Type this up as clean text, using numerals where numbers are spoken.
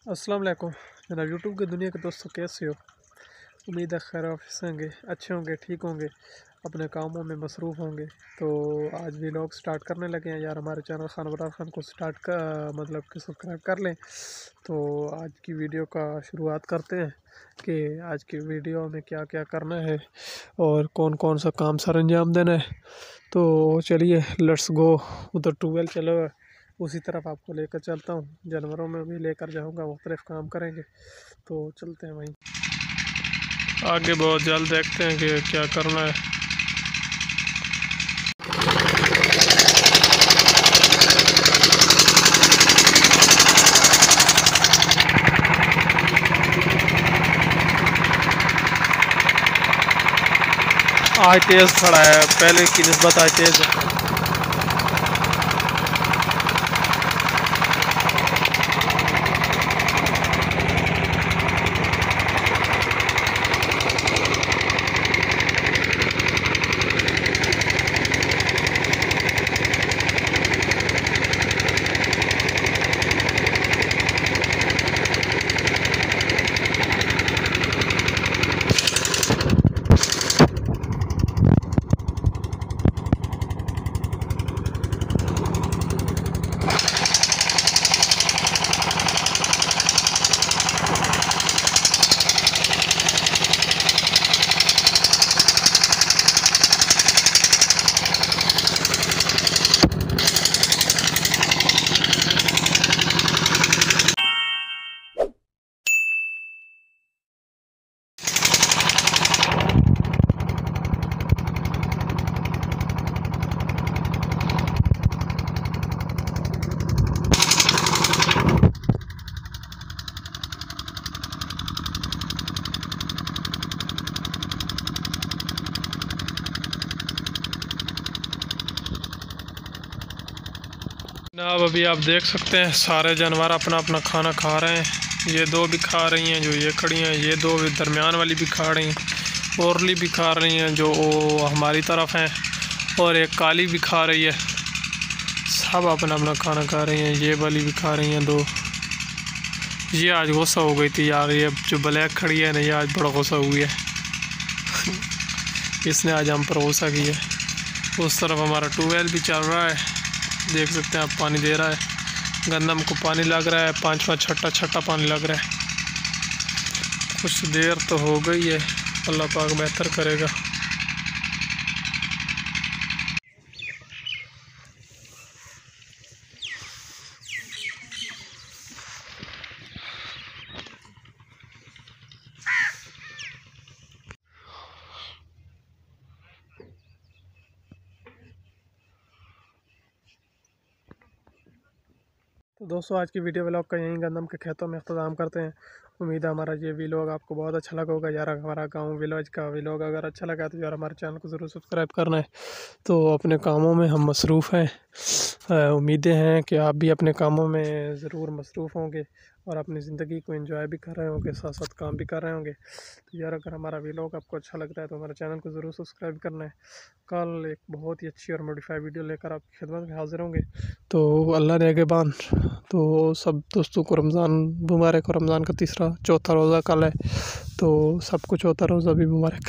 अस्सलाम वालेकुम जनाब यूट्यूब की दुनिया के दोस्तों, कैसे हो? उम्मीद है खैर ऑफिस होंगे, अच्छे होंगे, ठीक होंगे, अपने कामों में मसरूफ़ होंगे। तो आज भी लोग स्टार्ट करने लगे हैं यार। हमारे चैनल खान अबरार खान को स्टार्ट का मतलब कि सब्सक्राइब कर लें। तो आज की वीडियो का शुरुआत करते हैं कि आज की वीडियो में क्या क्या करना है और कौन कौन सा काम सर अंजाम देना है। तो चलिए लेट्स गो। उधर ट्यूबवेल चलो, उसी तरफ आपको लेकर चलता हूँ। जानवरों में भी लेकर जाऊँगा, मुख्तलिफ काम करेंगे। तो चलते हैं वहीं आगे, बहुत जल्द देखते हैं कि क्या करना है। आज तेज़ खड़ा है, पहले की निस्बत आज तेज़ है। जनाब अभी आप देख सकते हैं सारे जानवर अपना अपना खाना खा रहे हैं। ये दो भी खा रही हैं जो ये खड़ी हैं, ये दो भी दरमियान वाली भी खा रही हैं, औरली भी खा रही हैं जो हमारी तरफ हैं, और एक काली भी खा रही है। सब अपना अपना खाना खा रही हैं। ये वाली भी खा रही हैं दो। ये आज गुस्सा हो गई थी यार, ये जो ब्लैक खड़ी है ना, ये आज बड़ा गुस्सा हुई है। इसने आज हम पर गुस्सा किया। उस तरफ हमारा ट्यूबवेल भी चल रहा है, देख सकते हैं आप, पानी दे रहा है। गंदम को पानी लग रहा है, 5 छठा पानी लग रहा है। कुछ देर तो हो गई है, अल्लाह पाक बेहतर करेगा। तो दोस्तों आज की वीडियो व्लॉग का यहीं गंदम के खेतों में अख्ताम करते हैं। उम्मीद है हमारा ये व्लॉग आपको बहुत अच्छा लगा होगा यार। हमारा गांव विलेज का व्लॉग अगर अच्छा लगा तो यार हमारे चैनल को ज़रूर सब्सक्राइब करना है। तो अपने कामों में हम मसरूफ़ हैं। उम्मीदें हैं कि आप भी अपने कामों में ज़रूर मसरूफ़ होंगे और अपनी ज़िंदगी को एंजॉय भी कर रहे होंगे, साथ साथ काम भी कर रहे होंगे। तो यार अगर हमारा व्लॉग आपको अच्छा लगता है तो हमारे चैनल को ज़रूर सब्सक्राइब करना है। कल एक बहुत ही अच्छी और मॉडिफाइड वीडियो लेकर आपकी खिदमत में हाज़िर होंगे। तो अल्लाह ने आगेबान। तो सब दोस्तों को रमज़ान मुबारक, और रमज़ान का चौथा रोज़ा कल है, तो सबको चौथा रोज़ा भी मुबारक।